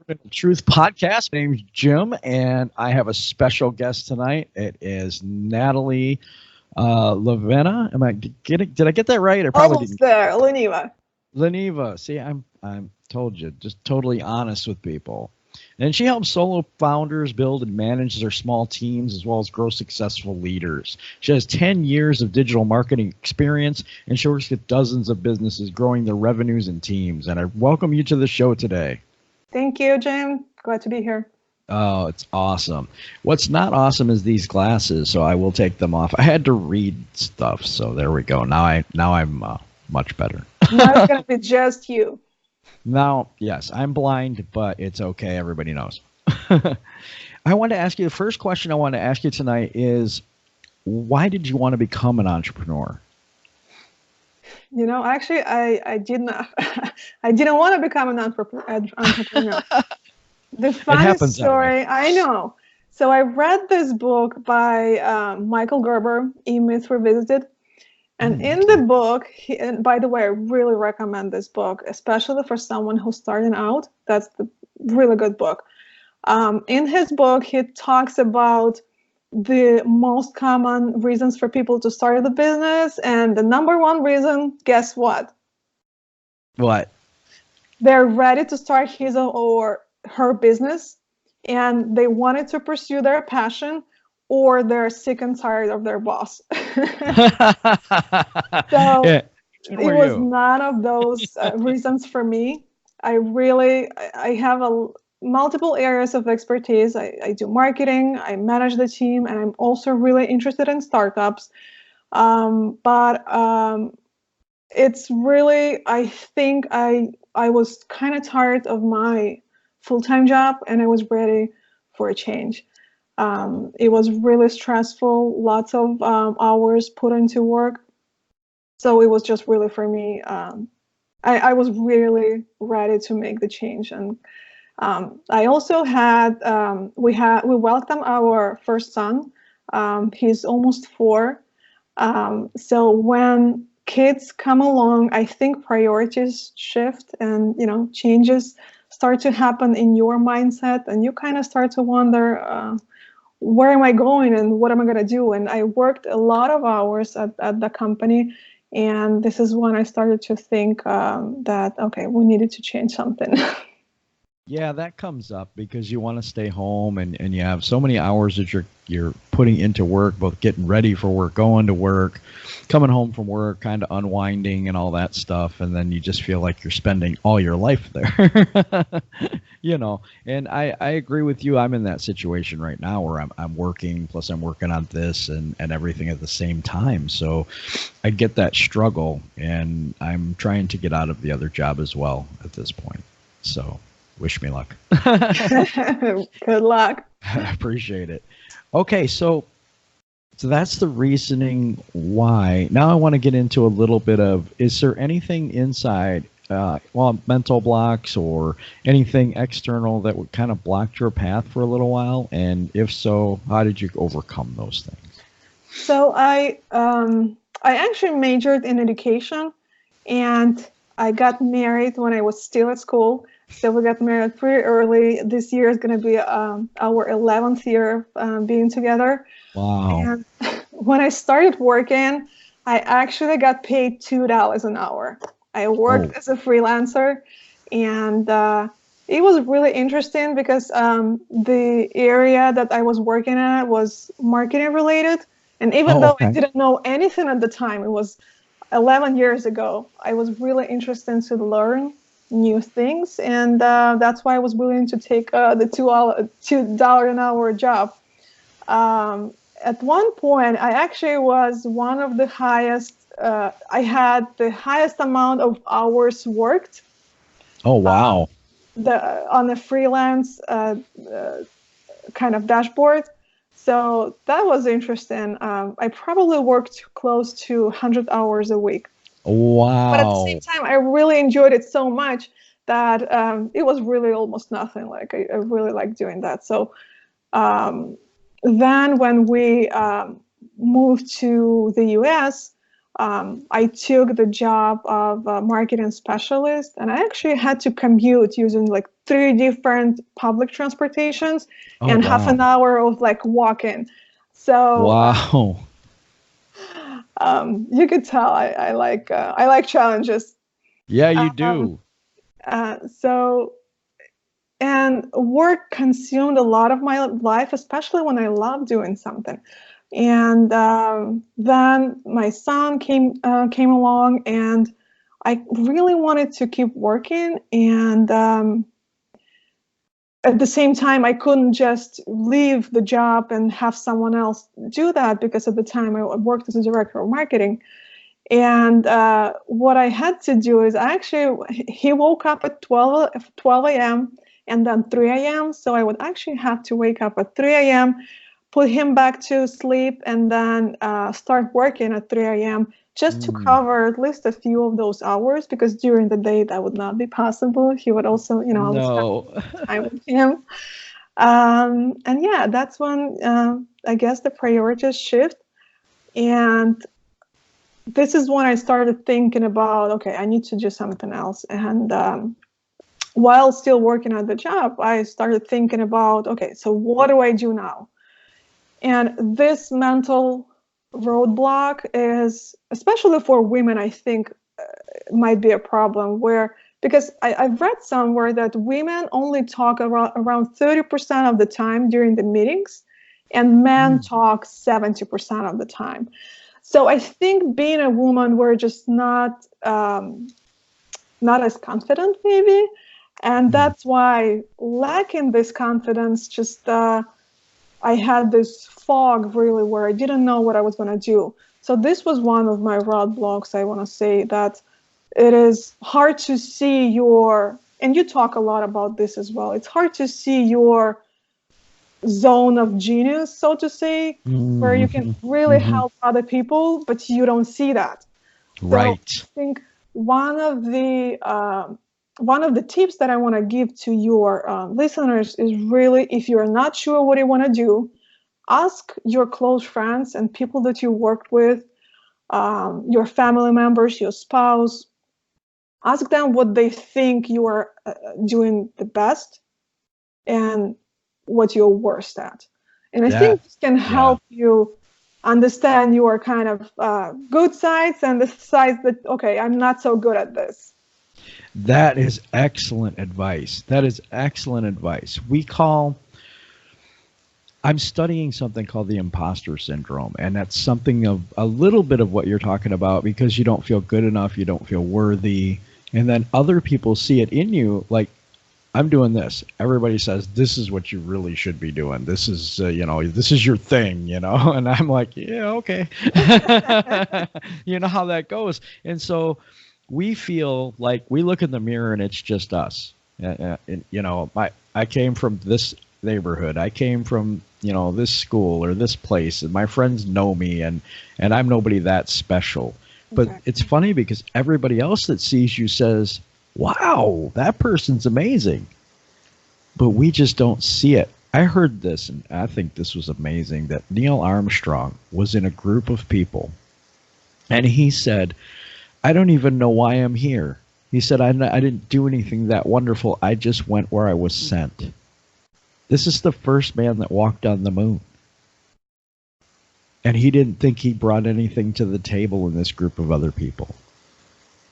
Untitled Truth podcast. My name's Jim, and I have a special guest tonight. It is Natalie Luneva. Did I get that right? I probably Almost there, Luneva. Luneva. See, I'm told you, just totally honest with people. And she helps solo founders build and manage their small teams as well as grow successful leaders. She has 10 years of digital marketing experience, and she works with dozens of businesses growing their revenues and teams. And I welcome you to the show today. Thank you, Jim. Glad to be here. Oh, it's awesome. What's not awesome is these glasses, so I will take them off. I had to read stuff, so there we go. Now I'm much better. Now it's going to be just you. Now, yes, I'm blind, but it's okay. Everybody knows. I want to ask you, the first question I want to ask you tonight is, why did you want to become an entrepreneur? You know, actually, I didn't want to become an entrepreneur. The funny story, I know. So I read this book by Michael Gerber, E-Myth Revisited. And in the book, and by the way, I really recommend this book, especially for someone who's starting out. That's the really good book. In his book, he talks about the most common reasons for people to start the business. And the number one reason, guess what? What? They're ready to start his or her business, and they wanted to pursue their passion, or they're sick and tired of their boss. So it was none of those reasons for me. I have multiple areas of expertise. I do marketing, I manage the team, and I'm also really interested in startups. But it's really, I think I was kind of tired of my full-time job, and I was ready for a change. It was really stressful, lots of hours put into work. So it was just really for me, I was really ready to make the change. And I also had, we welcomed our first son. He's almost 4. So when kids come along, I think priorities shift and, changes start to happen in your mindset, and you kind of start to wonder, where am I going and what am I going to do? And I worked a lot of hours at the company. And this is when I started to think that, okay, we needed to change something. Yeah, that comes up because you want to stay home and you have so many hours that you're putting into work, both getting ready for work, going to work, coming home from work, kind of unwinding and all that stuff. And then you just feel like you're spending all your life there, and I agree with you. I'm in that situation right now where I'm working, plus I'm working on this and everything at the same time. So I get that struggle, and I'm trying to get out of the other job as well at this point. So wish me luck. Good luck. I appreciate it. Okay, so that's the reasoning why. Now I want to get into a little bit of, is there anything inside, mental blocks or anything external that would kind of block your path for a little while? And if so, how did you overcome those things? So I actually majored in education, and I got married when I was still at school. So we got married pretty early. This year is going to be our 11th year being together. Wow. And when I started working, I actually got paid $2 an hour. I worked as a freelancer, and it was really interesting because the area that I was working at was marketing related. And even though I didn't know anything at the time, it was 11 years ago, I was really interested to learn new things, and that's why I was willing to take the $2 an hour job. At one point, I actually was one of the highest. I had the highest amount of hours worked. Oh wow! On the freelance kind of dashboard. So that was interesting. I probably worked close to 100 hours a week. Wow. But at the same time, I really enjoyed it so much that it was really almost nothing. Like I really liked doing that. So then when we moved to the US, I took the job of marketing specialist, and I actually had to commute using like 3 different public transportations and half an hour of like walking. So wow. You could tell I like challenges. Yeah, you do. And work consumed a lot of my life, especially when I love doing something. And then my son came along, and I really wanted to keep working. And at the same time, I couldn't just leave the job and have someone else do that, because at the time I worked as a director of marketing. And what I had to do is he woke up at 12 a.m. and then 3 a.m. So I would actually have to wake up at 3 a.m., put him back to sleep, and then start working at 3 a.m. just to cover at least a few of those hours, because during the day that would not be possible. He would also, I would spend time with him. And yeah, that's when I guess the priorities shift. And this is when I started thinking about, okay, I need to do something else. And while still working at the job, I started thinking about, okay, so what do I do now? And this mental roadblock is, especially for women, I think might be a problem, because I've read somewhere that women only talk around 30% of the time during the meetings, and men talk 70% of the time. So I think being a woman, we're just not as confident, maybe. And that's why, lacking this confidence, just I had this fog, really, where I didn't know what I was going to do. So this was one of my roadblocks. I want to say that it is hard to see and you talk a lot about this as well, it's hard to see your zone of genius, so to say, where you can really help other people, but you don't see that. Right. So I think one of the tips that I want to give to your listeners is, really, if you're not sure what you want to do, ask your close friends and people that you worked with, your family members, your spouse. Ask them what they think you are doing the best and what you're worst at. And I think this can help you understand your kind of good sides and the sides that, okay, I'm not so good at this. That is excellent advice. I'm studying something called the Impostor Syndrome, and that's something of a little bit of what you're talking about, because you don't feel good enough, you don't feel worthy, and then other people see it in you, like, I'm doing this. Everybody says, this is what you really should be doing. This is, this is your thing, and I'm like, yeah, okay. You know how that goes. And so we feel like we look in the mirror and it's just us. I came from this neighborhood. I came from, this school or this place, and my friends know me, and I'm nobody that special. But it's funny, because everybody else that sees you says, wow, that person's amazing. But we just don't see it. I heard this, and I think this was amazing, that Neil Armstrong was in a group of people, and he said, I don't even know why I'm here. He said, I didn't do anything that wonderful. I just went where I was sent. This is the first man that walked on the moon. And he didn't think he brought anything to the table in this group of other people.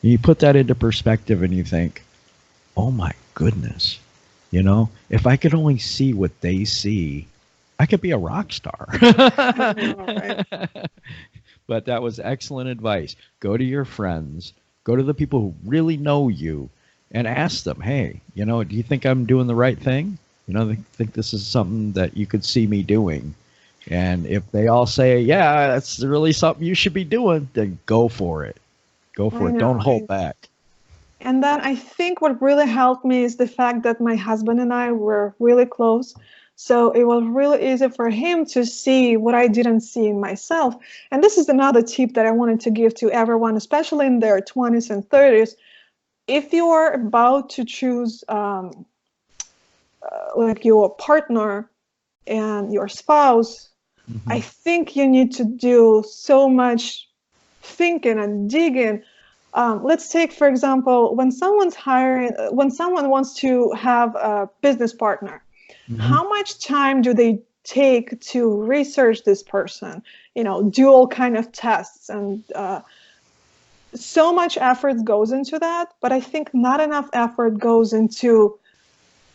You put that into perspective and you think, oh my goodness, if I could only see what they see, I could be a rock star. But that was excellent advice. Go to your friends, go to the people who really know you, and ask them, hey, do you think I'm doing the right thing? They think this is something that you could see me doing. And if they all say, yeah, that's really something you should be doing, then go for it. Go for it. Don't hold back. And then I think what really helped me is the fact that my husband and I were really close. So it was really easy for him to see what I didn't see in myself. And this is another tip that I wanted to give to everyone, especially in their 20s and 30s. If you are about to choose like your partner and your spouse, I think you need to do so much thinking and digging. Let's take, for example, when someone wants to have a business partner, how much time do they take to research this person, do all kind of tests, and so much effort goes into that, but I think not enough effort goes into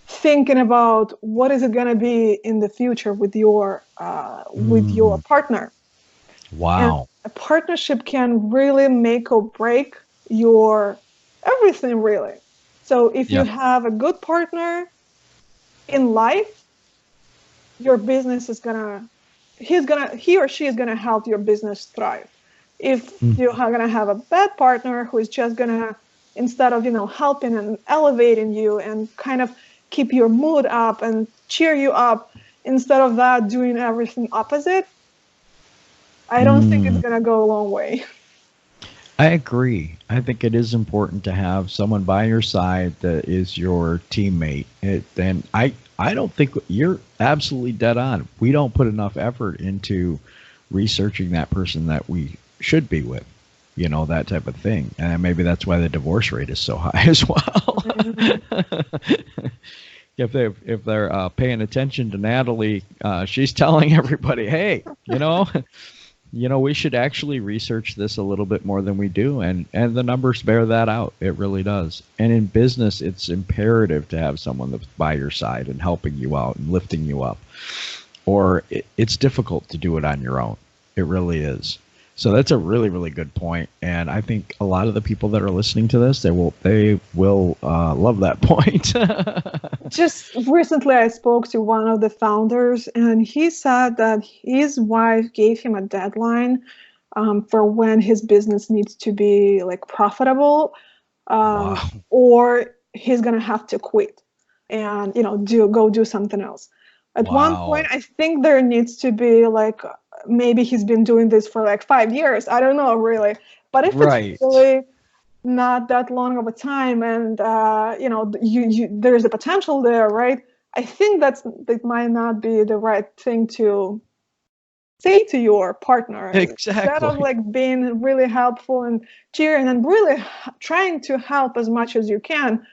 thinking about what is it going to be in the future with your partner. Wow. And a partnership can really make or break your everything, really. So if you have a good partner in life, your business is he or she is gonna help your business thrive. If you're gonna have a bad partner who is just gonna, instead of helping and elevating you and kind of keep your mood up and cheer you up, instead of that doing everything opposite, I don't think it's gonna go a long way. I agree. I think it is important to have someone by your side that is your teammate. And I don't think you're absolutely dead on. We don't put enough effort into researching that person that we should be with, that type of thing. And maybe that's why the divorce rate is so high as well. If they're paying attention to Natalie, she's telling everybody, hey, we should actually research this a little bit more than we do, and the numbers bear that out. It really does. And in business, it's imperative to have someone that's by your side and helping you out and lifting you up, or it's difficult to do it on your own. It really is. So that's a really, really good point. And I think a lot of the people that are listening to this, they will love that point. Just recently, I spoke to one of the founders, and he said that his wife gave him a deadline for when his business needs to be profitable, or he's gonna have to quit and go do something else. At one point, I think there needs to be maybe he's been doing this for 5 years. I don't know really, but if it's really not that long of a time, and there's a potential there, right? I think that might not be the right thing to say to your partner. Exactly. Instead of being really helpful and cheering and really trying to help as much as you can,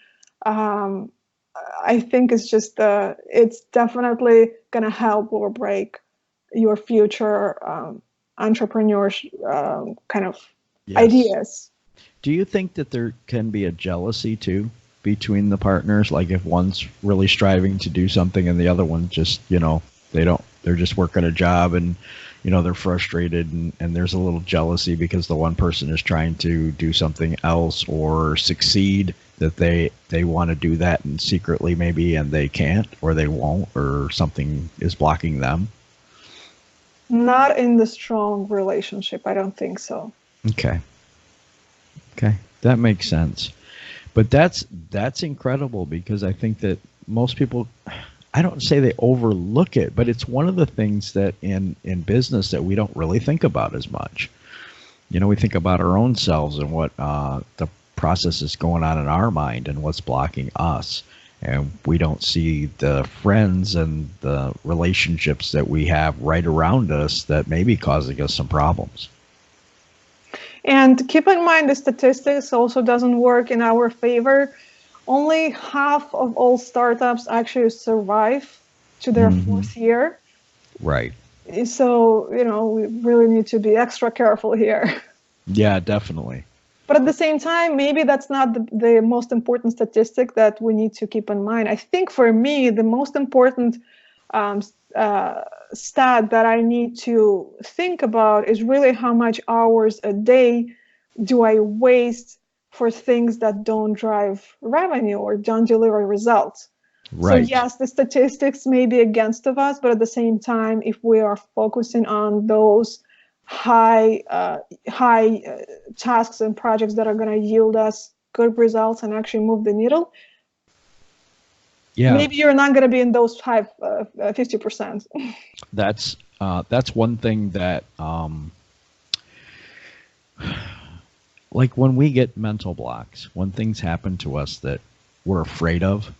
I think it's definitely gonna help or break your future entrepreneurship kind of ideas. Do you think that there can be a jealousy too between the partners? Like if one's really striving to do something and the other one just, they're just working a job and, they're frustrated and there's a little jealousy because the one person is trying to do something else or succeed, that they want to do that and secretly maybe, and they can't, or they won't, or something is blocking them? Not in the strong relationship. I don't think so. Okay. That makes sense. But that's incredible, because I think that most people, I don't say they overlook it, but it's one of the things that in business that we don't really think about as much. We think about our own selves and what the process is going on in our mind and what's blocking us. And we don't see the friends and the relationships that we have right around us that may be causing us some problems. And keep in mind, the statistics also doesn't work in our favor. Only half of all startups actually survive to their fourth year. Right. So, we really need to be extra careful here. Yeah, definitely. But at the same time, maybe that's not the most important statistic that we need to keep in mind. I think for me, the most important stat that I need to think about is really how much hours a day do I waste for things that don't drive revenue or don't deliver results. Right. So yes, the statistics may be against of us, but at the same time, if we are focusing on those high tasks and projects that are going to yield us good results and actually move the needle, maybe you're not going to be in those 50%. That's one thing that when we get mental blocks, when things happen to us that we're afraid of,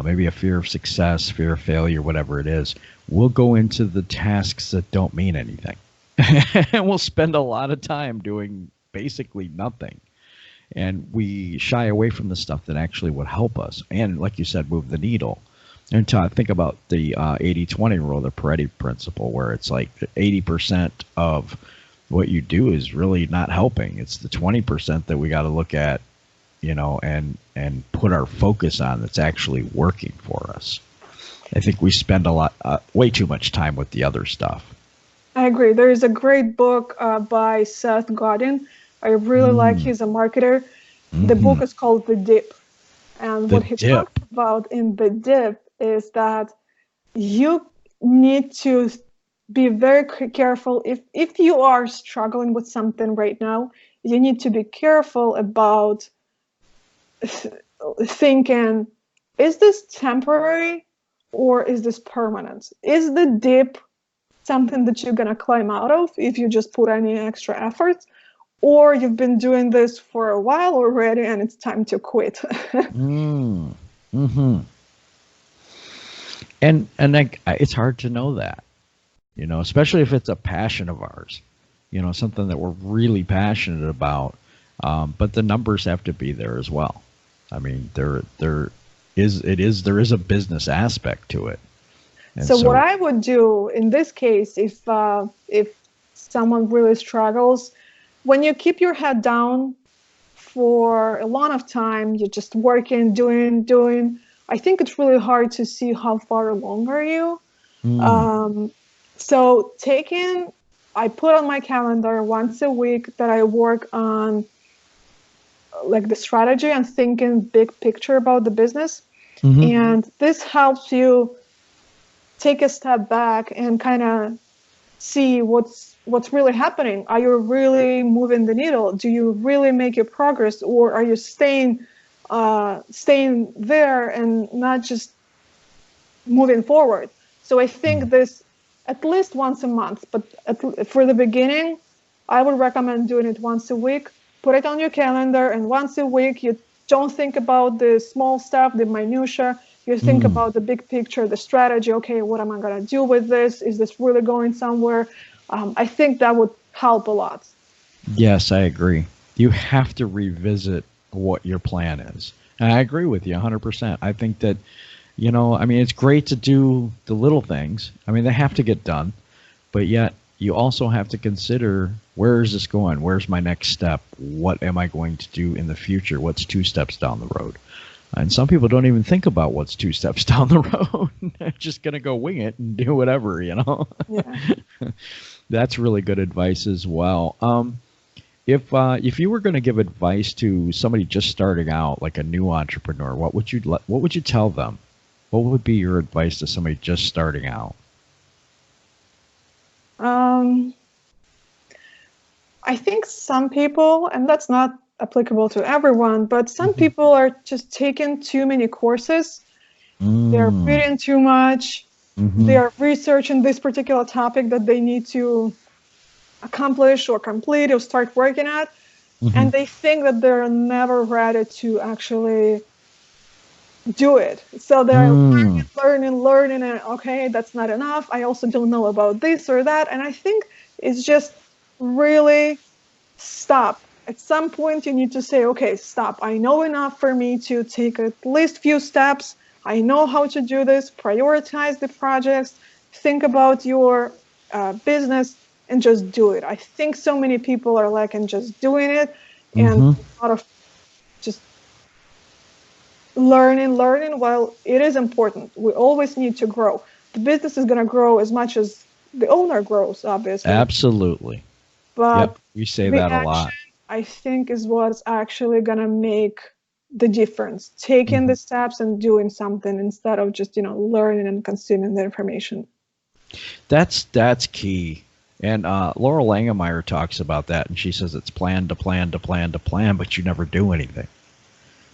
maybe a fear of success, fear of failure, whatever it is, we'll go into the tasks that don't mean anything. And we'll spend a lot of time doing basically nothing. And we shy away from the stuff that actually would help us. And like you said, move the needle. And think about the 80-20 rule, the Pareto principle, where it's like 80% of what you do is really not helping. It's the 20% that we got to look at, you know, and put our focus on that's actually working for us. I think we spend way too much time with the other stuff. I agree. There is a great book by Seth Godin. I really like. He's a marketer. The book is called The Dip. And what he talks about in The Dip is that you need to be very careful. If you are struggling with something right now, you need to be careful about thinking, is this temporary or is this permanent? Is the dip something that you're going to climb out of if you just put any extra effort? Or you've been doing this for a while already and it's time to quit. And like, it's hard to know that, you know, especially if it's a passion of ours, you know, something that we're really passionate about. But the numbers have to be there as well. I mean, there is a business aspect to it. And so what I would do in this case, if someone really struggles, when you keep your head down for a lot of time, you're just working, doing, I think it's really hard to see how far along are you. So I put on my calendar once a week that I work on like the strategy and thinking big picture about the business. And this helps you take a step back and kind of see what's really happening. Are you really moving the needle? Do you really make your progress, or are you staying there and not just moving forward? So I think this at least once a month, but for the beginning, I would recommend doing it once a week. Put it on your calendar, and once a week, you don't think about the small stuff, the minutia. You think about the big picture, the strategy. Okay, what am I going to do with this? Is this really going somewhere? I think that would help a lot. Yes, I agree. You have to revisit what your plan is. And I agree with you 100%. I think that, you know, I mean, it's great to do the little things. I mean, they have to get done. But yet, you also have to consider, where is this going? Where's my next step? What am I going to do in the future? What's 2 steps down the road? And some people don't even think about what's 2 steps down the road. They're just going to go wing it and do whatever, you know? Yeah. That's really good advice as well. If you were going to give advice to somebody just starting out, like a new entrepreneur, what would you tell them? What would be your advice to somebody just starting out? I think some people, and that's not applicable to everyone, but some people are just taking too many courses. They're reading too much. They are researching this particular topic that they need to accomplish or complete or start working at. And they think that they're never ready to actually do it. So they're learning, and okay, that's not enough. I also don't know about this or that. And I think it's just really stop. At some point, you need to say, okay, stop. I know enough for me to take at least few steps. I know how to do this. Prioritize the projects. Think about your business and just do it. I think so many people are lacking just doing it, and a lot of just learning. While it is important, we always need to grow. The business is going to grow as much as the owner grows, obviously. Absolutely. But we say that a lot. I think is what's actually going to make the difference. Taking the steps and doing something instead of just, learning and consuming the information. That's key. And Laura Langemeyer talks about that, and she says it's plan to plan to plan to plan, but you never do anything.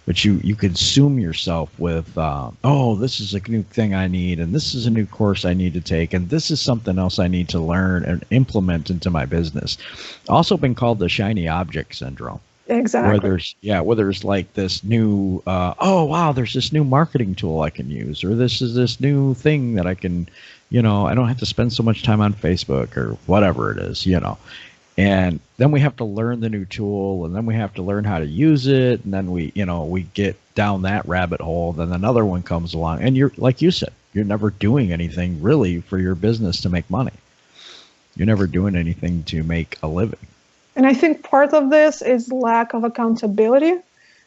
But you consume yourself with, this is a new thing I need, and this is a new course I need to take, and this is something else I need to learn and implement into my business. Also been called the shiny object syndrome. Exactly. Whether there's like this new, oh wow, there's this new marketing tool I can use, or this new thing that I can, I don't have to spend so much time on Facebook or whatever it is, and then we have to learn the new tool, and then we have to learn how to use it, and then we get down that rabbit hole. Then another one comes along, and you're, like you said, you're never doing anything really for your business to make money. You're never doing anything to make a living. And I think part of this is lack of accountability,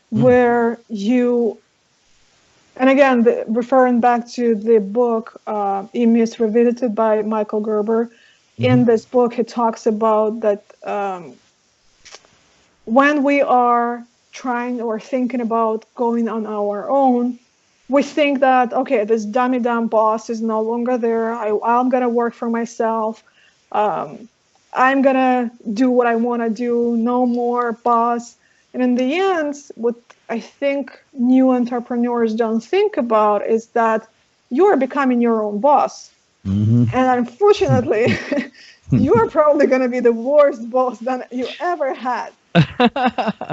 where you, and again, referring back to the book, Emmys Revisited by Michael Gerber, in this book, he talks about that when we are trying or thinking about going on our own, we think that, okay, this dummy dumb boss is no longer there. I'm going to work for myself. I'm going to do what I want to do. No more boss. And in the end, what I think new entrepreneurs don't think about is that you are becoming your own boss. And unfortunately, you are probably going to be the worst boss that you ever had.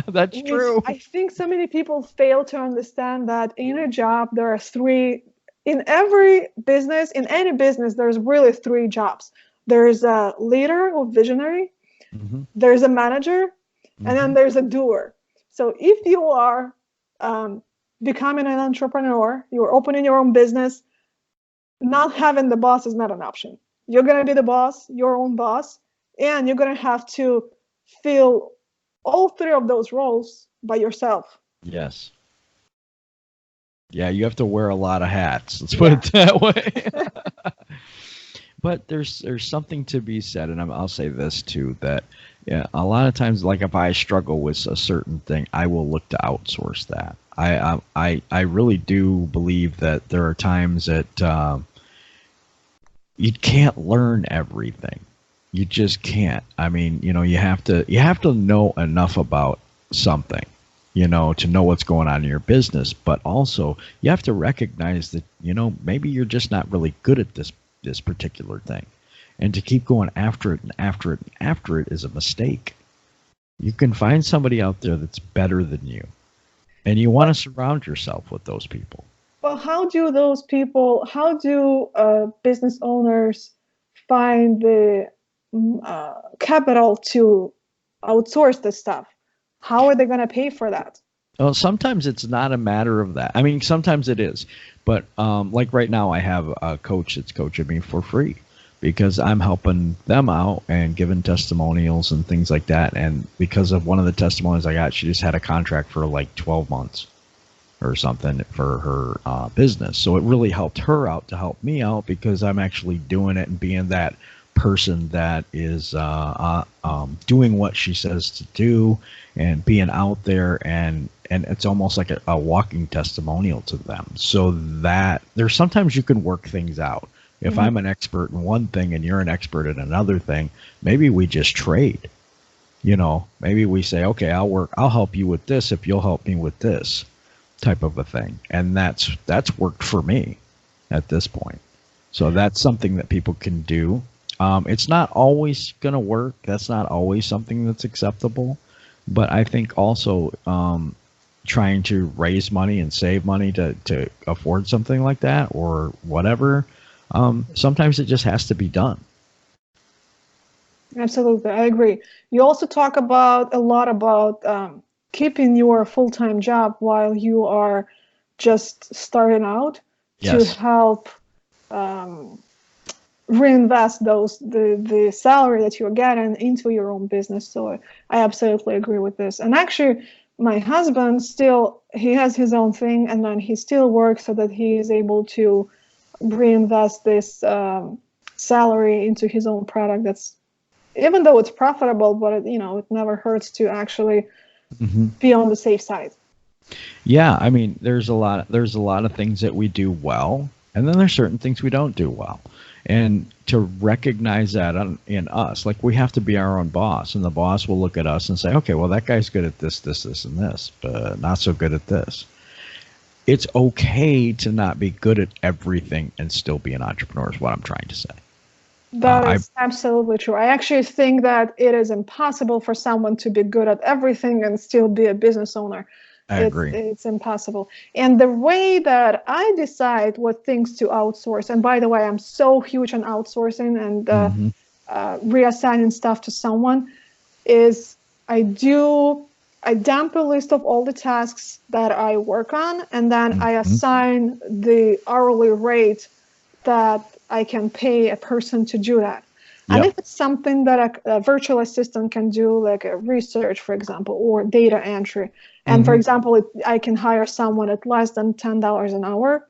That's true. I think so many people fail to understand that in a job, there are three. In every business, in any business, there's really three jobs. There's a leader or visionary, there's a manager, and then there's a doer. So if you are becoming an entrepreneur, you're opening your own business, not having the boss is not an option. You're going to be the boss, your own boss, and you're going to have to fill all three of those roles by yourself. Yes. Yeah, you have to wear a lot of hats. Let's put it that way. But there's something to be said, and I'll say this too, that a lot of times, like if I struggle with a certain thing, I will look to outsource that. I really do believe that there are times that you can't learn everything. You just can't. I mean, you have to know enough about something, to know what's going on in your business. But also, you have to recognize that, maybe you're just not really good at this particular thing, and to keep going after it and after it and after it is a mistake. You can find somebody out there that's better than you, and you want to surround yourself with those people. Well, how do business owners find the capital to outsource this stuff? How are they going to pay for that? Well, sometimes it's not a matter of that. I mean, sometimes it is. But like right now, I have a coach that's coaching me for free because I'm helping them out and giving testimonials and things like that. And because of one of the testimonials I got, she just had a contract for like 12 months or something for her business. So it really helped her out to help me out because I'm actually doing it and being that person that is doing what she says to do and being out there, and it's almost like a walking testimonial to them. So that there's sometimes you can work things out. If I'm an expert in one thing and you're an expert in another thing, maybe we just trade. Maybe we say, okay, I'll help you with this if you'll help me with this type of a thing. And that's worked for me at this point. So that's something that people can do. It's not always going to work. That's not always something that's acceptable. But I think also trying to raise money and save money to afford something like that or whatever, sometimes it just has to be done. Absolutely. I agree. You also talk a lot about keeping your full-time job while you are just starting out to help reinvest the salary that you're getting into your own business. So I absolutely agree with this. And actually, my husband he has his own thing, and then he still works so that he is able to reinvest this salary into his own product. That's, even though it's profitable, but it never hurts to actually be on the safe side. Yeah, I mean, there's a lot of things that we do well, and then there's certain things we don't do well. And to recognize that in us, like we have to be our own boss, and the boss will look at us and say, okay, well, that guy's good at this, this, this, and this, but not so good at this. It's okay to not be good at everything and still be an entrepreneur is what I'm trying to say. That is absolutely true. I actually think that it is impossible for someone to be good at everything and still be a business owner. I agree. It's impossible. And the way that I decide what things to outsource, and by the way, I'm so huge on outsourcing and reassigning stuff to someone, is I dump a list of all the tasks that I work on, and then I assign the hourly rate that I can pay a person to do that. And if it's something that a virtual assistant can do, like a research, for example, or data entry, and for example, I can hire someone at less than $10 an hour,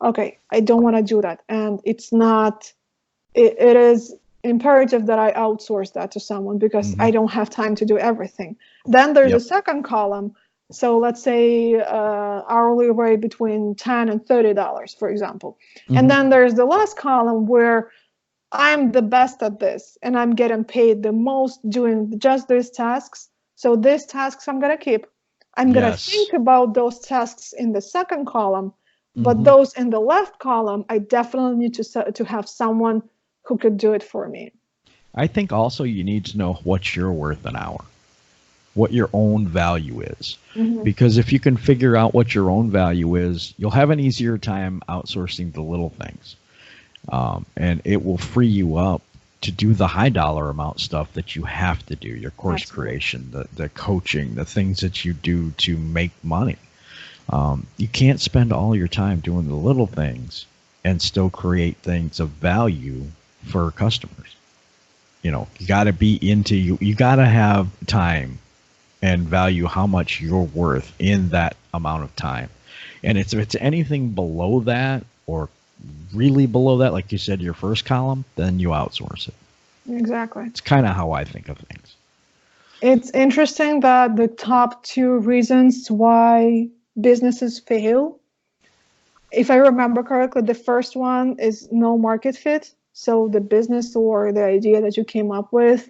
okay, I don't want to do that. And it is imperative that I outsource that to someone because I don't have time to do everything. Then there's a second column. So let's say hourly rate between $10 and $30, for example. And then there's the last column where I'm the best at this and I'm getting paid the most doing just these tasks. So these tasks I'm going to keep. I'm going to think about those tasks in the second column, but those in the left column, I definitely need to have someone who could do it for me. I think also you need to know what you're worth an hour, what your own value is. Because if you can figure out what your own value is, you'll have an easier time outsourcing the little things. And it will free you up to do the high dollar amount stuff that you have to do, your course creation, the coaching, the things that you do to make money. You can't spend all your time doing the little things and still create things of value for customers. You got to be you got to have time and value how much you're worth in that amount of time. And if it's anything below that or really below that, like you said, your first column, then you outsource it. Exactly. It's kind of how I think of things. It's interesting that the top two reasons why businesses fail, if I remember correctly, the first one is no market fit. So the business or the idea that you came up with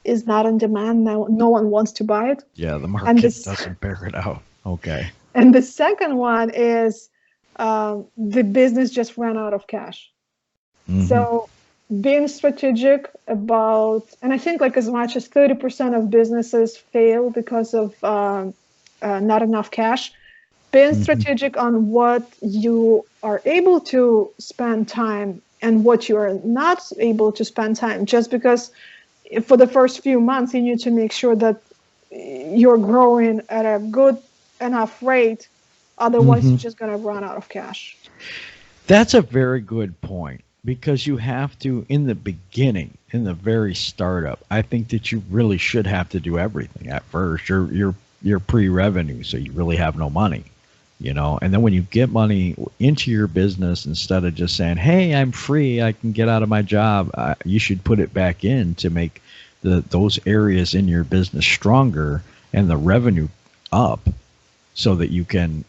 is not in demand. No one wants to buy it. Yeah, the market doesn't bear it out. Okay. And the second one is the business just ran out of cash. So being strategic about, and I think like as much as 30% of businesses fail because of not enough cash, being strategic on what you are able to spend time and what you are not able to spend time, just because for the first few months, you need to make sure that you're growing at a good enough rate. Otherwise, you're just going to run out of cash. That's a very good point, because you have to, in the beginning, in the very startup, I think that you really should have to do everything at first. You're pre-revenue, so you really have no money, and then when you get money into your business, instead of just saying, hey, I'm free, I can get out of my job, you should put it back in to make those areas in your business stronger and the revenue up, so that you can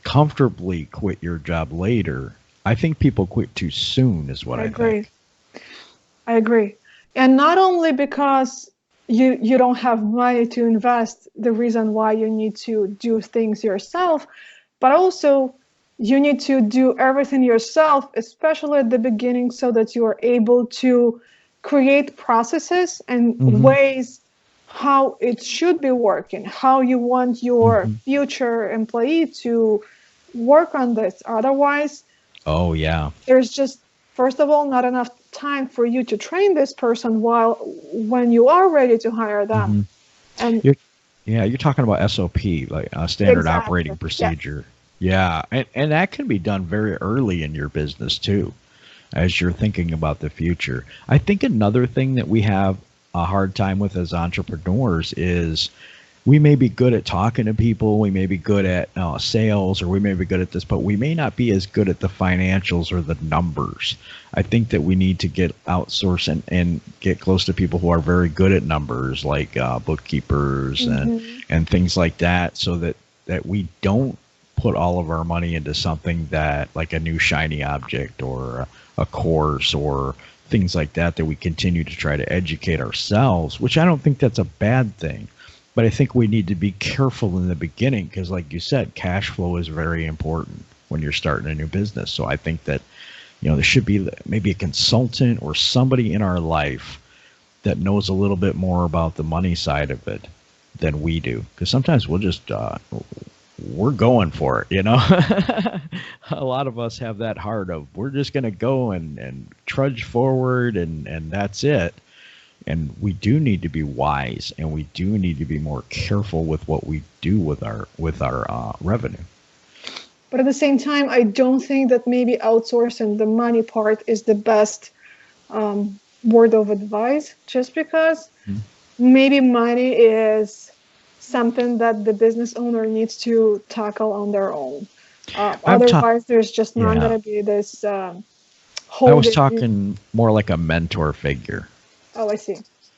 comfortably quit your job later. I think people quit too soon is what I think. I agree. And not only because you don't have money to invest, the reason why you need to do things yourself, but also you need to do everything yourself, especially at the beginning, so that you are able to create processes and ways how it should be working, how you want your future employee to work on this. Otherwise, there's just, first of all, not enough time for you to train this person when you are ready to hire them. And you're talking about SOP, like a standard operating procedure. Yeah. And that can be done very early in your business too, as you're thinking about the future. I think another thing that we have a hard time with as entrepreneurs is we may be good at talking to people, we may be good at sales, or we may be good at this, but we may not be as good at the financials or the numbers. I think that we need to get outsourced and get close to people who are very good at numbers, like bookkeepers and things like that, so that we don't put all of our money into something that, like a new shiny object or a course or things like that we continue to try to educate ourselves, which I don't think that's a bad thing. But I think we need to be careful in the beginning, because like you said, cash flow is very important when you're starting a new business. So I think that There should be maybe a consultant or somebody in our life that knows a little bit more about the money side of it than we do. Because sometimes we'll just, we're going for it, A lot of us have that heart of, we're just going to go and trudge forward and that's it. And we do need to be wise, and we do need to be more careful with what we do with our revenue. But at the same time, I don't think that maybe outsourcing the money part is the best word of advice, just because maybe money is something that the business owner needs to tackle on their own. Otherwise, there's just not going to be this whole... I was talking more like a mentor figure. Oh, I see.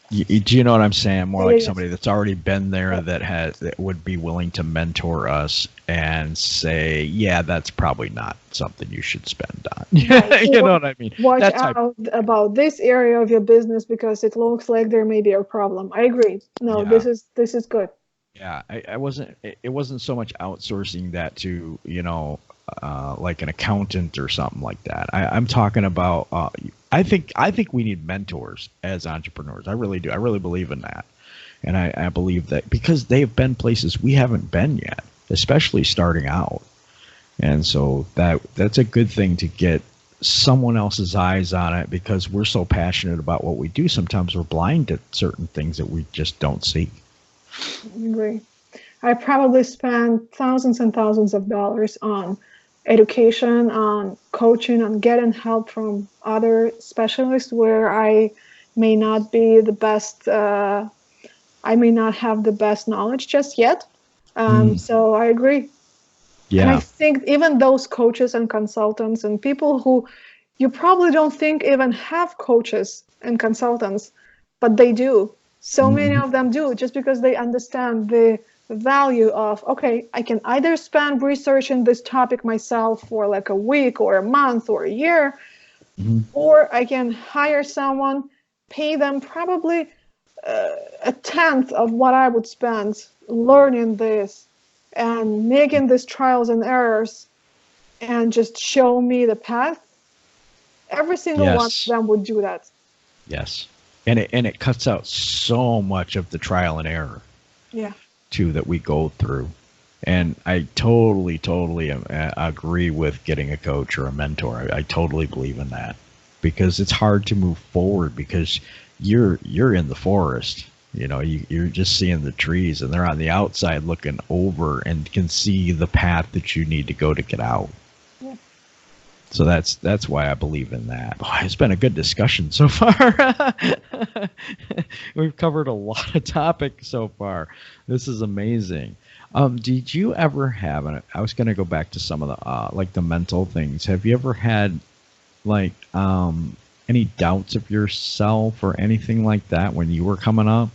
Do you know what I'm saying? More like somebody that's already been there, that would be willing to mentor us and say, yeah, that's probably not something you should spend on. Right. You know what I mean? Watch out about this area of your business because it looks like there may be a problem. I agree. No, this is good. Yeah, it wasn't so much outsourcing that to, like an accountant or something like that. I'm talking about, I think we need mentors as entrepreneurs. I really do. I really believe in that. And I believe that because they've been places we haven't been yet, especially starting out. And so that's a good thing to get someone else's eyes on it, because we're so passionate about what we do. Sometimes we're blind to certain things that we just don't see. I agree. I probably spent thousands and thousands of dollars on education, on coaching, on getting help from other specialists where I may not be the best, I may not have the best knowledge just yet. So I agree. Yeah. And I think even those coaches and consultants and people who you probably don't think even have coaches and consultants, but they do. So many of them do, just because they understand the value of, okay, I can either spend researching this topic myself for like a week or a month or a year, or I can hire someone, pay them probably a tenth of what I would spend learning this and making these trials and errors and just show me the path. Every single one of them would do that. Yes. And it cuts out so much of the trial and error, too, that we go through. And I totally agree with getting a coach or a mentor. I totally believe in that, because it's hard to move forward because you're in the forest. You're just seeing the trees, and they're on the outside looking over and can see the path that you need to go to get out. Yeah. So that's why I believe in that. Oh, it's been a good discussion so far. We've covered a lot of topics so far. This is amazing. Did you ever have, and I was going to go back to some of the like the mental things. Have you ever had like any doubts of yourself or anything like that when you were coming up?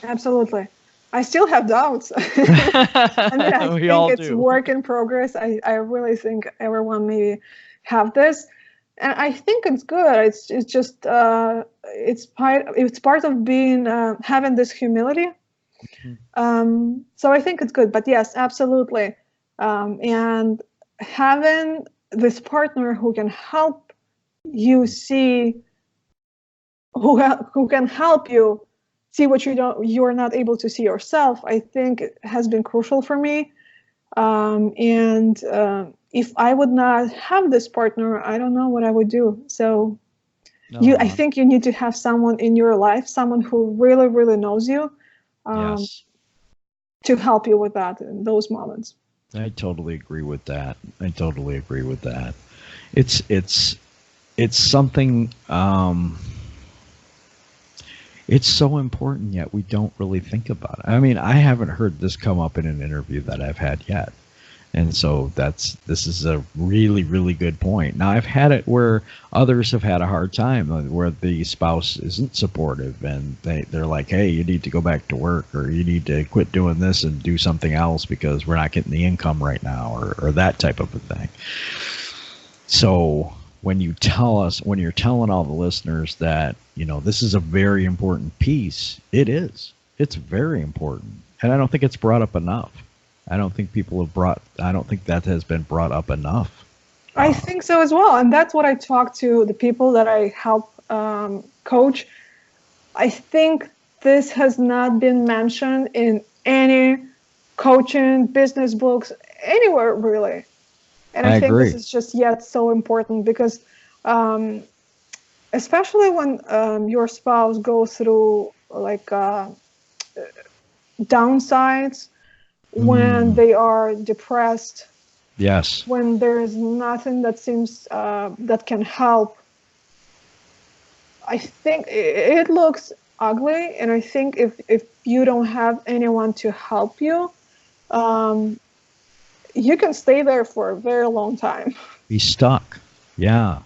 Absolutely. I still have doubts. I think it's work in progress. I really think everyone maybe have this, and I think it's good. It's just it's part of being having this humility. So I think it's good. But yes, absolutely, and having this partner who can help you see, who can help you see what you're not able to see yourself, I think it has been crucial for me. And if I would not have this partner, I don't know what I would do. So I think you need to have someone in your life, someone who really, really knows you, to help you with that in those moments. I totally agree with that. It's something, it's so important, yet we don't really think about it. I mean, I haven't heard this come up in an interview that I've had yet. And so this is a really, really good point. Now, I've had it where others have had a hard time, where the spouse isn't supportive and they're like, hey, you need to go back to work, or you need to quit doing this and do something else because we're not getting the income right now, or that type of a thing. So when you're telling all the listeners that, this is a very important piece, it's very important. And I don't think it's brought up enough. I don't think that has been brought up enough. I think so as well. And that's what I talk to the people that I help coach. I think this has not been mentioned in any coaching, business books, anywhere really. And I think agree. this is just yet so important because especially when your spouse goes through like downsides, when they are depressed, yes, when there is nothing that seems that can help, I think it looks ugly. And I think if you don't have anyone to help you, you can stay there for a very long time. be stuck. Yeah.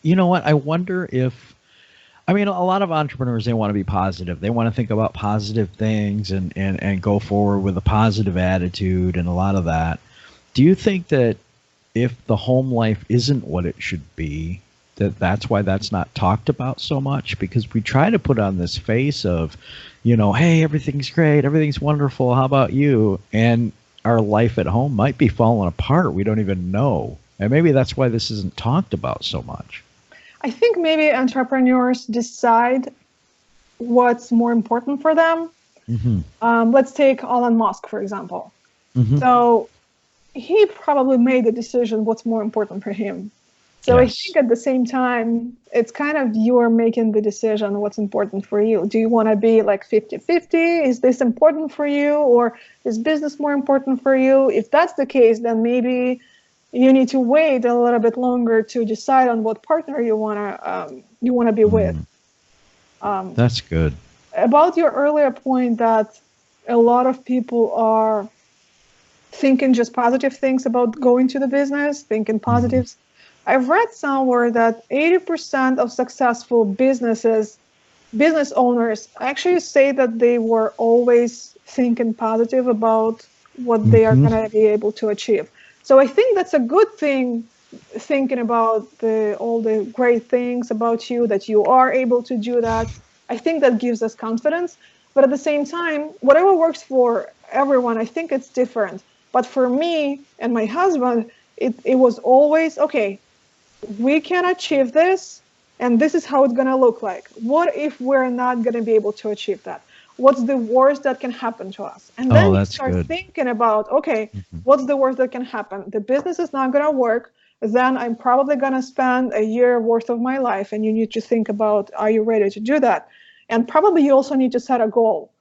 You know what? I wonder if, I mean, a lot of entrepreneurs, they want to be positive. They want to think about positive things and go forward with a positive attitude and a lot of that. Do you think that if the home life isn't what it should be, that's why that's not talked about so much? Because we try to put on this face of, you know, hey, everything's great, everything's wonderful, how about you? And our life at home might be falling apart. We don't even know. And maybe that's why this isn't talked about so much. I think maybe entrepreneurs decide what's more important for them. Let's take Elon Musk, for example. So he probably made the decision what's more important for him. So yes. I think at the same time, it's kind of you're making the decision what's important for you. Do you want to be like 50-50? Is this important for you? Or is business more important for you? If that's the case, then maybe you need to wait a little bit longer to decide on what partner you want to be with. That's good. About your earlier point that a lot of people are thinking just positive things about going to the business, thinking positives. I've read somewhere that 80% of successful business owners actually say that they were always thinking positive about what they are going to be able to achieve. So I think that's a good thing, thinking about all the great things about you, that you are able to do that. I think that gives us confidence. But at the same time, whatever works for everyone, I think it's different. But for me and my husband, it was always, okay, we can achieve this, and this is how it's going to look like. What if we're not going to be able to achieve that? What's the worst that can happen to us? And then you start thinking about, okay, what's the worst that can happen? The business is not going to work. Then I'm probably going to spend a year worth of my life, and you need to think about, are you ready to do that? And probably you also need to set a goal.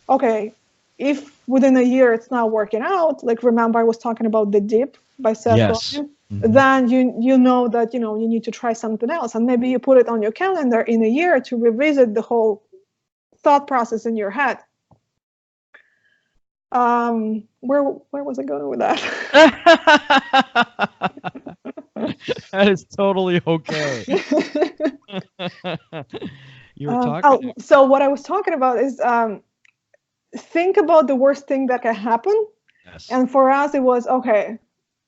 Okay, if within a year it's not working out, like remember I was talking about the dip by Seth Godin, then you know that you need to try something else, and maybe you put it on your calendar in a year to revisit the whole thought process in your head. Where was I going with that? That is totally okay. You were talking. So what I was talking about is think about the worst thing that can happen. Yes. And for us, it was, okay,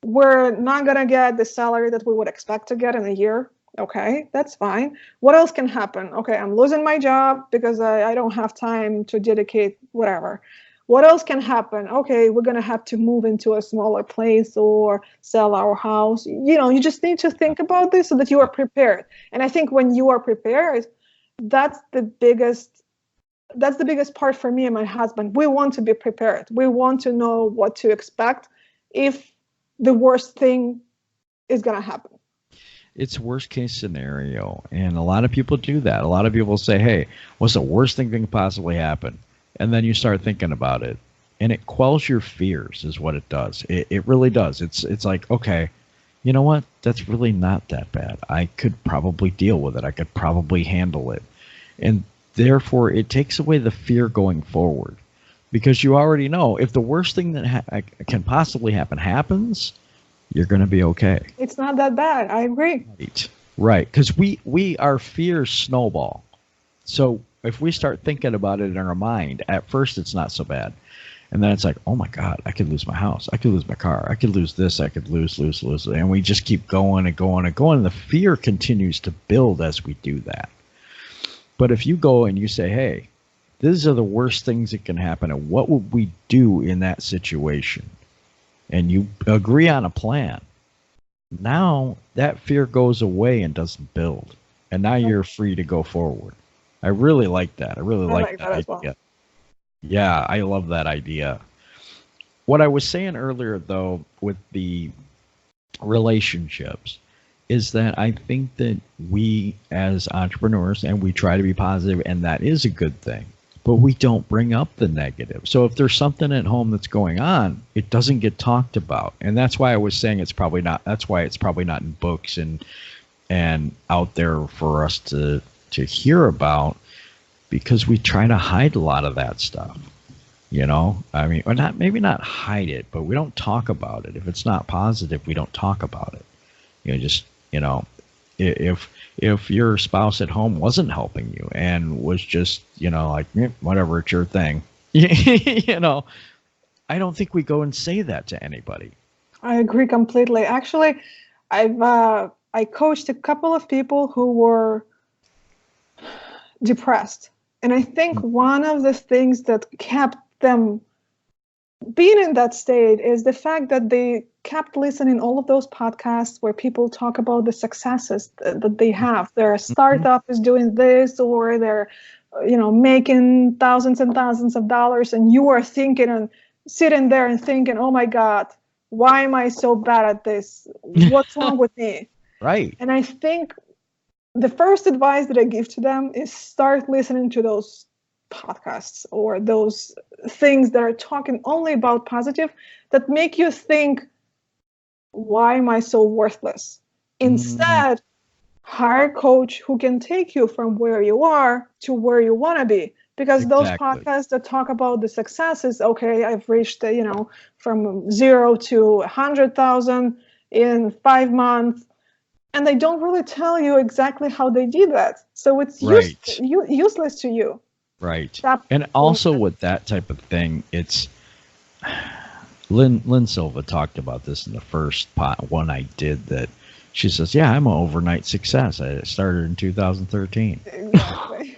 we're not going to get the salary that we would expect to get in a year. Okay, that's fine. What else can happen? Okay, I'm losing my job because I don't have time to dedicate whatever. What else can happen? Okay, we're going to have to move into a smaller place or sell our house. You just need to think about this so that you are prepared. And I think when you are prepared, that's the biggest part for me and my husband. We want to be prepared. We want to know what to expect if the worst thing is going to happen. It's worst case scenario. And a lot of people do that. A lot of people say, hey, what's the worst thing that can possibly happen? And then you start thinking about it. And it quells your fears is what it does. It really does. It's like, okay, you know what? That's really not that bad. I could probably deal with it. I could probably handle it. And therefore, it takes away the fear going forward. Because you already know if the worst thing that can possibly happen happens, you're going to be okay. It's not that bad. I agree. Right. Because our fears snowball. So if we start thinking about it in our mind, at first it's not so bad. And then it's like, oh my God, I could lose my house. I could lose my car. I could lose this. I could lose. And we just keep going and going and going. And the fear continues to build as we do that. But if you go and you say, hey, these are the worst things that can happen, and what would we do in that situation? And you agree on a plan, now that fear goes away and doesn't build. And now you're free to go forward. I really like that. I really I like like that that as well. idea. Yeah, I love that idea. What I was saying earlier, though, with the relationships, is that I think that we as entrepreneurs, and we try to be positive, and that is a good thing, but we don't bring up the negative. So if there's something at home that's going on, it doesn't get talked about. And that's why I was saying that's why it's probably not in books and out there for us to hear about, because we try to hide a lot of that stuff. I mean, or not, maybe not hide it, but we don't talk about it. If it's not positive, we don't talk about it. Just, if your spouse at home wasn't helping you and was just, like, whatever, it's your thing, I don't think we go and say that to anybody. I agree completely. Actually, I coached a couple of people who were depressed. And I think one of the things that kept them being in that state is the fact that they kept listening all of those podcasts where people talk about the successes that they have. Their startup is doing this, or they're, making thousands and thousands of dollars, and you are thinking and sitting there and thinking, oh my God, why am I so bad at this? What's wrong with me? Right. And I think the first advice that I give to them is start listening to those podcasts or those things that are talking only about positive, that make you think, why am I so worthless? Instead, hire a coach who can take you from where you are to where you want to be. Because those podcasts that talk about the successes, okay, I've reached, from 0 to 100,000 in 5 months. And they don't really tell you exactly how they did that. So it's useless to you. Right. And also with that type of thing, it's Lynn Silva talked about this in the first one I did, that she says, yeah, I'm an overnight success. I started in 2013. Exactly.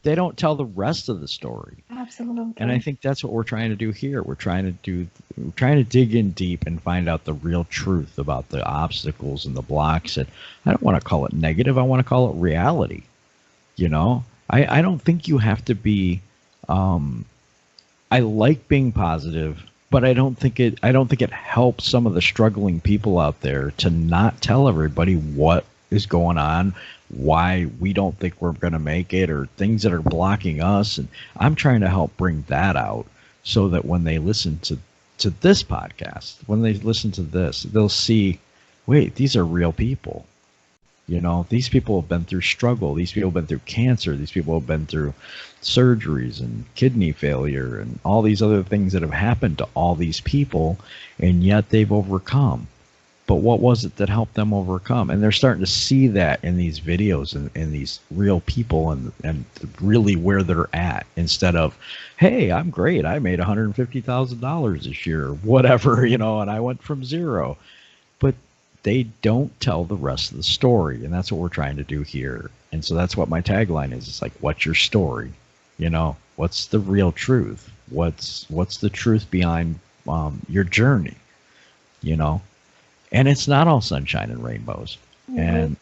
They don't tell the rest of the story. Absolutely. And I think that's what we're trying to do here. We're trying to dig in deep and find out the real truth about the obstacles and the blocks. And I don't want to call it negative. I want to call it reality. I don't think you have to be, I like being positive, but I don't think it helps some of the struggling people out there to not tell everybody what is going on, why we don't think we're going to make it, or things that are blocking us. And I'm trying to help bring that out so that when they listen to this podcast, when they listen to this, they'll see, wait, these are real people. These people have been through struggle. These people have been through cancer. These people have been through surgeries and kidney failure and all these other things that have happened to all these people, and yet they've overcome. But what was it that helped them overcome? And they're starting to see that in these videos and these real people and really where they're at, instead of, hey, I'm great, I made $150,000 this year, or whatever, and I went from zero. But they don't tell the rest of the story, and that's what we're trying to do here. And so that's what my tagline is. It's like, what's your story? What's the real truth? What's the truth behind your journey? And it's not all sunshine and rainbows. Mm-hmm. And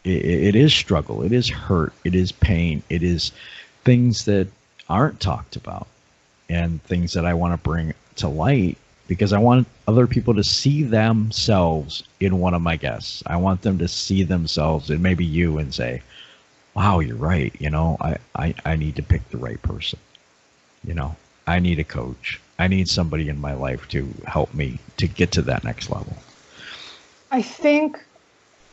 it is struggle. It is hurt. It is pain. It is things that aren't talked about, and things that I want to bring to light, because I want other people to see themselves in one of my guests. I want them to see themselves in maybe you and say, wow, you're right. I need to pick the right person. I need a coach. I need somebody in my life to help me to get to that next level. I think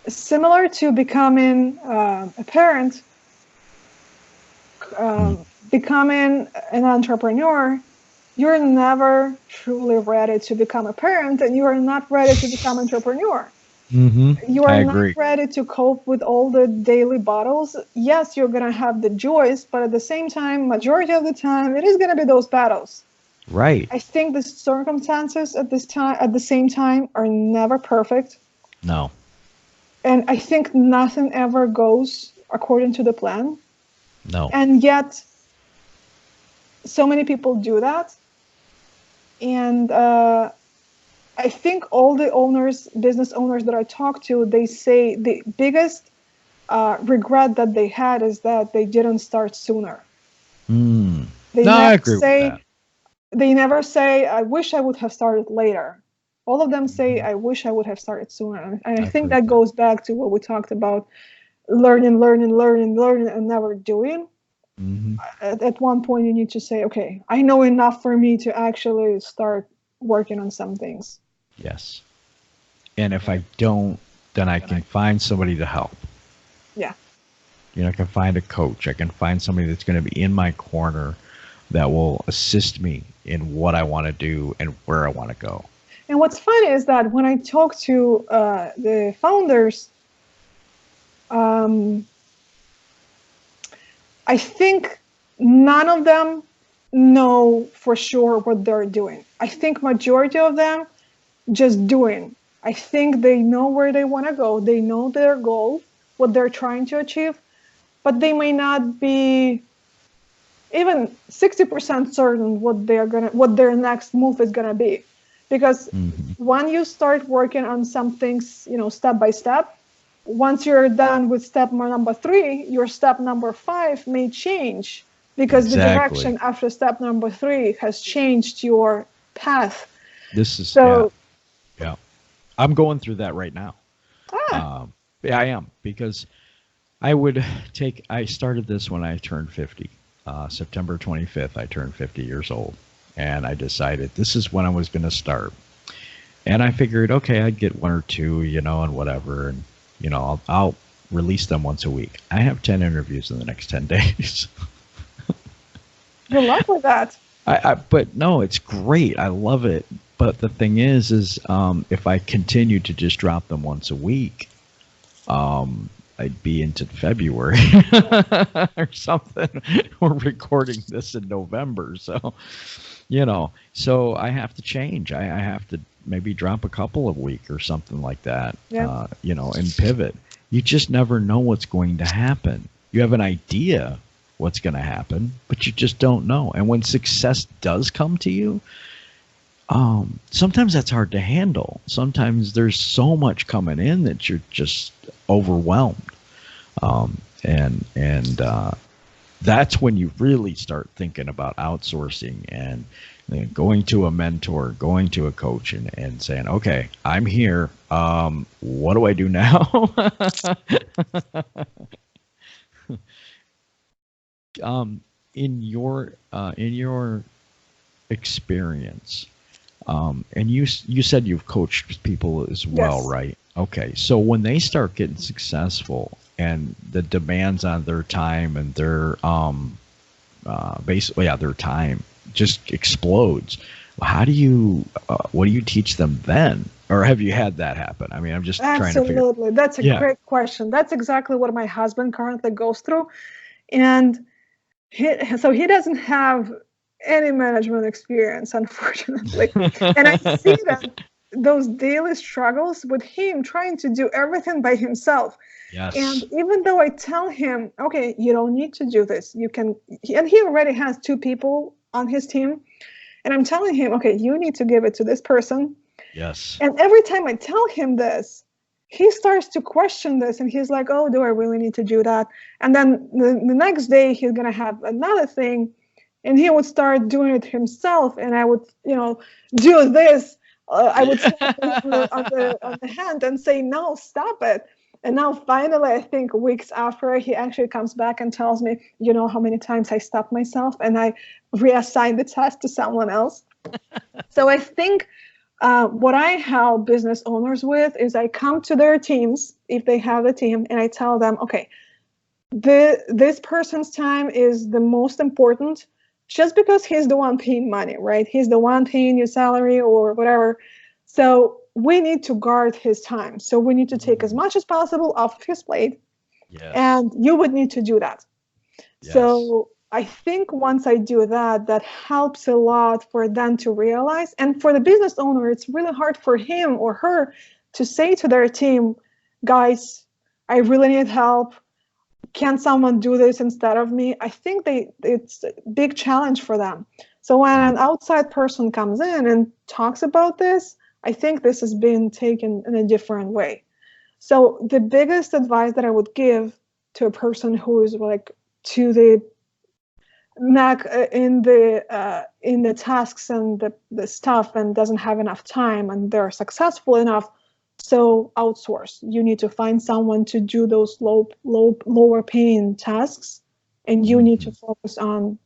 similar to becoming a parent, becoming an entrepreneur, you're never truly ready to become a parent, and you are not ready to become an entrepreneur. Mm-hmm. You are not ready to cope with all the daily battles. Yes, you're going to have the joys, but at the same time, majority of the time, it is going to be those battles. Right. I think the circumstances at the same time are never perfect. No. And I think nothing ever goes according to the plan. No. And yet, so many people do that. And I think all the business owners that I talk to, they say the biggest regret that they had is that they didn't start sooner. Mm. They No, I never agree with that. they never say, I wish I would have started later. All of them say, Mhm. I wish I would have started sooner. And I I think agree with that that. goes back to what we talked about, learning, learning, learning, learning, and never doing. Hmm. At one point, you need to say, okay, I know enough for me to actually start working on some things. Yes. And if I don't, then I can find somebody to help. Yeah. I can find a coach. I can find somebody that's going to be in my corner that will assist me in what I want to do and where I want to go. And what's funny is that when I talk to the founders, um, I think none of them know for sure what they're doing. I think majority of them just doing. I think they know where they want to go. They know their goal, what they're trying to achieve, but they may not be even 60% certain what their next move is gonna be. Because Hmm. when you start working on some things, step by step, once you're done with step number 3, your step number 5 may change because the Exactly. direction after step number 3 has changed your path. This is, yeah, So, yeah. I'm going through that right now. ah, Yeah, I am because I started this when I turned 50. September 25th, I turned 50 years old. And I decided this is when I was going to start. And I figured, okay, I'd get one or two, and whatever. And, I'll release them once a week. I have 10 interviews in the next 10 days. good luck with that. But no, it's great. I love it. But the thing is if I continue to just drop them once a week, I'd be into February or something. We're recording this in November, so I have to change. I have to maybe drop a couple of week or something like that, Yeah. and pivot. You just never know what's going to happen. You have an idea what's going to happen, but you just don't know. And when success does come to you, sometimes that's hard to handle. Sometimes there's so much coming in that you're just overwhelmed. And that's when you really start thinking about outsourcing and going to a mentor, going to a coach, and saying, okay, I'm here. What do I do now? um, in your experience, and you said you've coached people as well, Yes. right? Okay, so when they start getting successful and the demands on their time and their basically, yeah, their time just explodes. How do you what do you teach them then? Or have you had that happen? I mean, I'm just trying to figure. Absolutely. That's a Yeah. great question. That's exactly what my husband currently goes through. And he doesn't have any management experience, unfortunately. And I see that those daily struggles with him trying to do everything by himself. And Yes. even though I tell him, okay, you don't need to do this, you can, and he already has 2 people on his team. And I'm telling him, okay, you need to give it to this person. Yes. And every time I tell him this, he starts to question this and he's like, oh, do I really need to do that? And then the next day he's going to have another thing and he would start doing it himself. And I would, do this. I would slap him on the hand and say, no, stop it. And now finally, I think weeks after, he actually comes back and tells me, you know how many times I stopped myself and I reassigned the task to someone else. So I think what I help business owners with is I come to their teams, if they have a team, and I tell them, okay, this person's time is the most important just because he's the one paying money, right? He's the one paying you salary or whatever. So we need to guard his time. So we need to take as Mm. much as possible off of his plate. Yes. And you would need to do that. Yes. So I think once I do that, that helps a lot for them to realize. And for the business owner, it's really hard for him or her to say to their team, guys, I really need help. Can someone do this instead of me? I think it's a big challenge for them. So when Mm. an outside person comes in and talks about this, I think this has been taken in a different way. So the biggest advice that I would give to a person who is like to the neck in the tasks and the stuff and doesn't have enough time and they're successful enough, so outsource. You need to find someone to do those lower paying tasks, and you need to focus on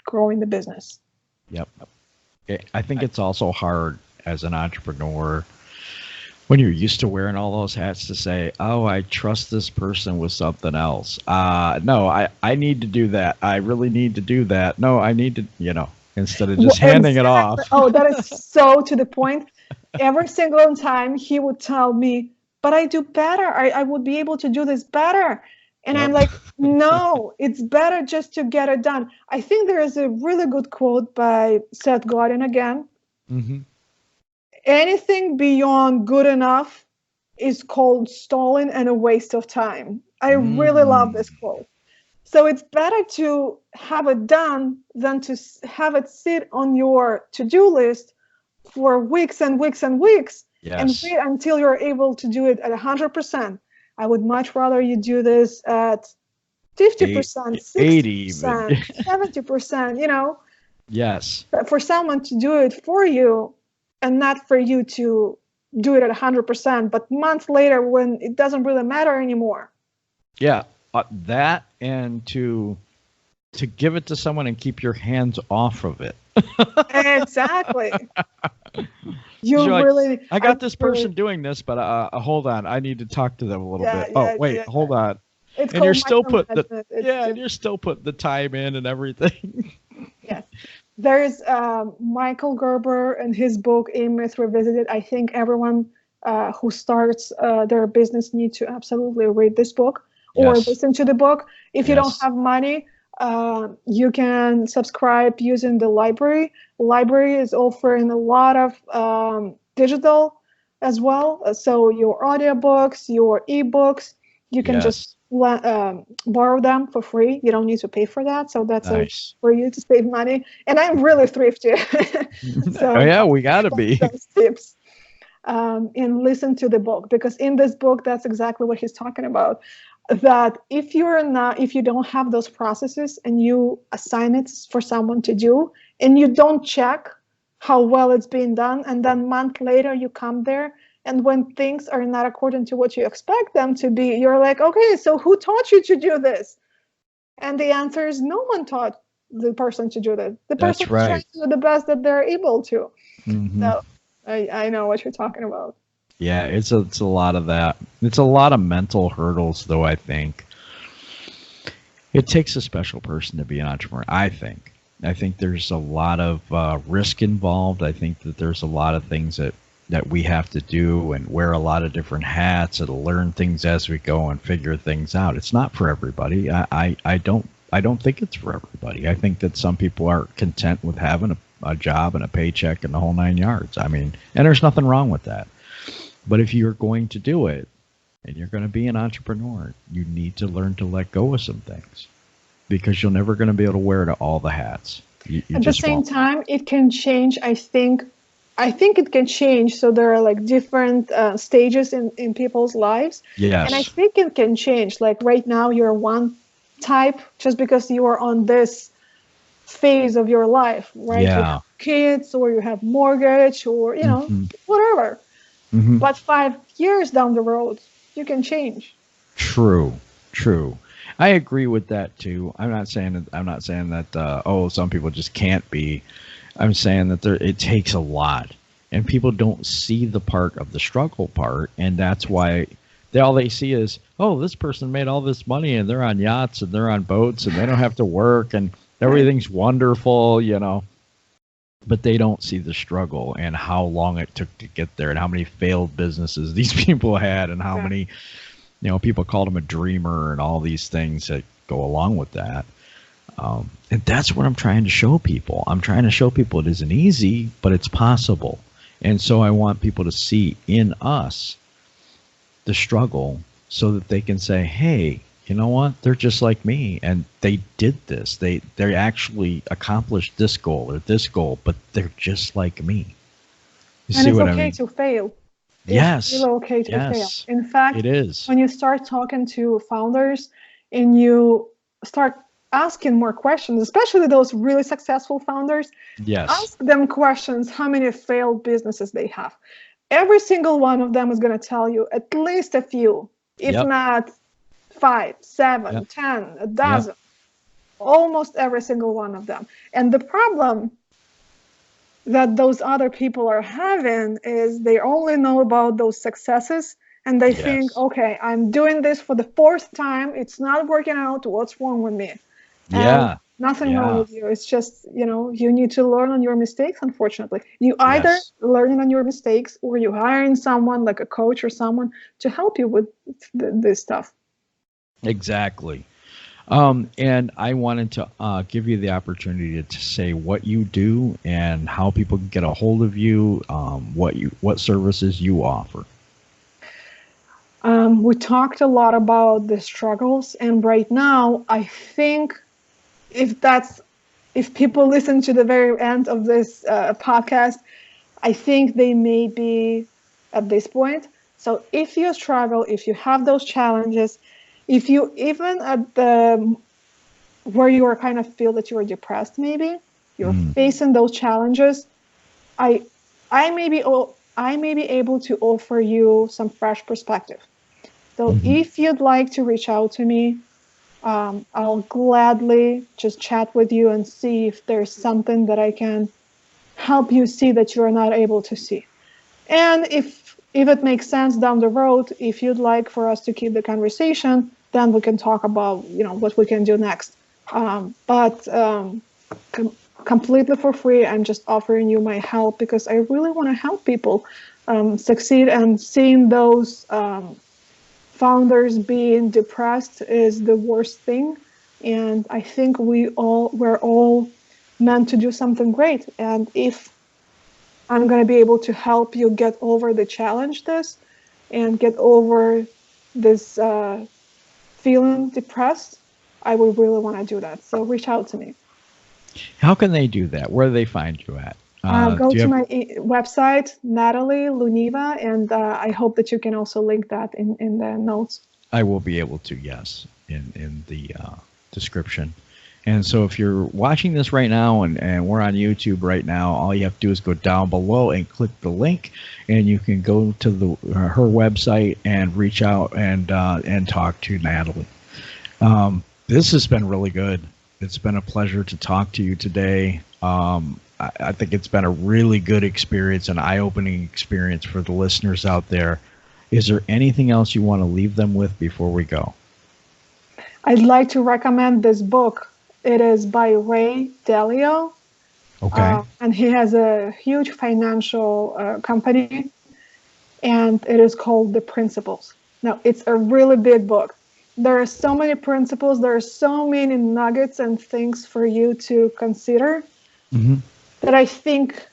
growing the business. Yep. I think it's also hard as an entrepreneur when you're used to wearing all those hats to say, oh, I trust this person with something else. No, I need to do that. I really need to do that. No, I need to, instead of just handing it off. Oh, that is so to the point. Every single time he would tell me, but I do better. I would be able to do this better. And I'm like, no, it's better just to get it done. I think there is a really good quote by Seth Godin again. Mm-hmm. Anything beyond good enough is called stolen and a waste of time. I really love this quote. So it's better to have it done than to have it sit on your to-do list for weeks and weeks and weeks, and wait until you're able to do it at 100%. I would much rather you do this at 50%, 60%, 70%, Yes. For someone to do it for you and not for you to do it at 100%, but months later when it doesn't really matter anymore. Yeah, that and to give it to someone and keep your hands off of it. Exactly. I got this person doing this, but hold on, I need to talk to them a little bit. Hold on. And you're still putting the time in and everything. Yes. There's Michael Gerber and his book A-Myth Revisited. I think everyone who starts their business needs to absolutely read this book or listen to the book. If you don't have money, you can subscribe using the library. Library is offering a lot of digital as well. So your audiobooks, your ebooks, you can just borrow them for free. You don't need to pay for that. So that's for you to save money. And I'm really thrifty. So we gotta be. Those tips. And listen to the book, because in this book, that's exactly what he's talking about. That if you don't have those processes and you assign it for someone to do, and you don't check how well it's being done, and then a month later you come there, and when things are not according to what you expect them to be, you're like, okay, so who taught you to do this? And the answer is no one taught the person to do that. The person is trying to do the best that they're able to. Mm-hmm. So I know what you're talking about. Yeah, it's a lot of that. It's a lot of mental hurdles, though, I think. It takes a special person to be an entrepreneur, I think. I think there's a lot of risk involved. I think that there's a lot of things that we have to do and wear a lot of different hats and learn things as we go and figure things out. It's not for everybody. I don't think it's for everybody. I think that some people are content with having a job and a paycheck and the whole 9 yards. I mean, and there's nothing wrong with that. But if you're going to do it and you're going to be an entrepreneur, you need to learn to let go of some things, because you're never going to be able to wear all the hats. At the same time, it can change. I think it can change. So there are like different stages in people's lives. Yes. And I think it can change. Like right now, you're one type just because you are on this phase of your life, right? Yeah. You have kids, or you have mortgage, or, whatever. Mm-hmm. But 5 years down the road, you can change. True. I agree with that too. I'm not saying that some people just can't be. I'm saying that it takes a lot, and people don't see the part of the struggle part, and that's why all they see is, oh, this person made all this money and they're on yachts and they're on boats and they don't have to work and everything's wonderful, But they don't see the struggle and how long it took to get there and how many failed businesses these people had and how many, people called them a dreamer and all these things that go along with that. And that's what I'm trying to show people. I'm trying to show people it isn't easy, but it's possible. And so I want people to see in us the struggle so that they can say, hey, you know what? They're just like me, and they did this. They actually accomplished this goal or this goal, but they're just like me. And it's okay to fail. Yes. It's really okay to fail. Yes. In fact, it is. When you start talking to founders and you start asking more questions, especially those really successful founders, ask them questions how many failed businesses they have. Every single one of them is going to tell you at least a few, if not 5, 7, 10, a dozen. Almost every single one of them. And the problem that those other people are having is they only know about those successes, and they think, okay, I'm doing this for the 4th time. It's not working out. What's wrong with me? Nothing wrong with you. It's just, you need to learn on your mistakes, unfortunately. You either learning on your mistakes or you hiring someone like a coach or someone to help you with this stuff. Exactly. And I wanted to give you the opportunity to say what you do and how people can get a hold of you, what services you offer. We talked a lot about the struggles, and right now, I think if people listen to the very end of this podcast, I think they may be at this point. So if you struggle, if you have those challenges, if you even at the where you are kind of feel that you are depressed, maybe you're facing those challenges, I may be able to offer you some fresh perspective. So if you'd like to reach out to me, I'll gladly just chat with you and see if there's something that I can help you see that you're not able to see. And if it makes sense down the road, if you'd like for us to keep the conversation, then we can talk about, what we can do next. But completely for free, I'm just offering you my help because I really want to help people succeed, and seeing those founders being depressed is the worst thing. And I think we're all meant to do something great. And if I'm going to be able to help you get over the challenge and get over this feeling depressed, I would really want to do that. So reach out to me. How can they do that? Where do they find you at? Go to my website, Natalie, Luneva, and I hope that you can also link that in the notes. I will be able to, yes, in the description. And so if you're watching this right now and we're on YouTube right now, all you have to do is go down below and click the link, and you can go to her website and reach out and talk to Natalie. This has been really good. It's been a pleasure to talk to you today. I think it's been a really good experience, an eye-opening experience for the listeners out there. Is there anything else you want to leave them with before we go? I'd like to recommend this book. It is by Ray Dalio. Okay. And he has a huge financial company, and it is called The Principles. Now, it's a really big book. There are so many principles. There are so many nuggets and things for you to consider. That I think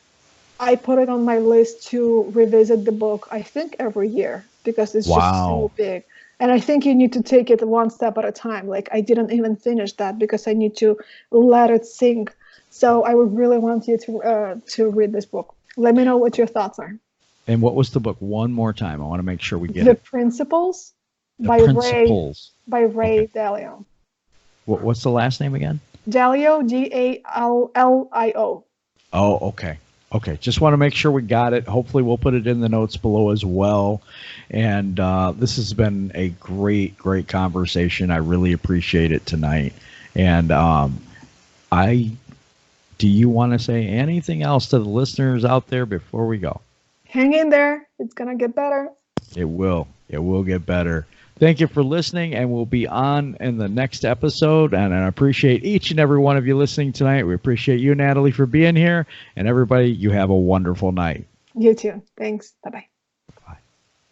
I put it on my list to revisit the book, I think every year, because it's just so big. And I think you need to take it one step at a time. Like, I didn't even finish that because I need to let it sink. So I would really want you to read this book. Let me know what your thoughts are. And what was the book? One more time. I want to make sure we get The it. Principles by Ray Dalio. What's the last name again? Dalio, Dalio. Oh, okay. Okay. Just want to make sure we got it. Hopefully we'll put it in the notes below as well. And this has been a great, great conversation. I really appreciate it tonight. And do you want to say anything else to the listeners out there before we go? Hang in there. It's going to get better. It will. It will get better. Thank you for listening, and we'll be on in the next episode. And I appreciate each and every one of you listening tonight. We appreciate you, Natalie, for being here. And everybody, you have a wonderful night. You too. Thanks. Bye-bye.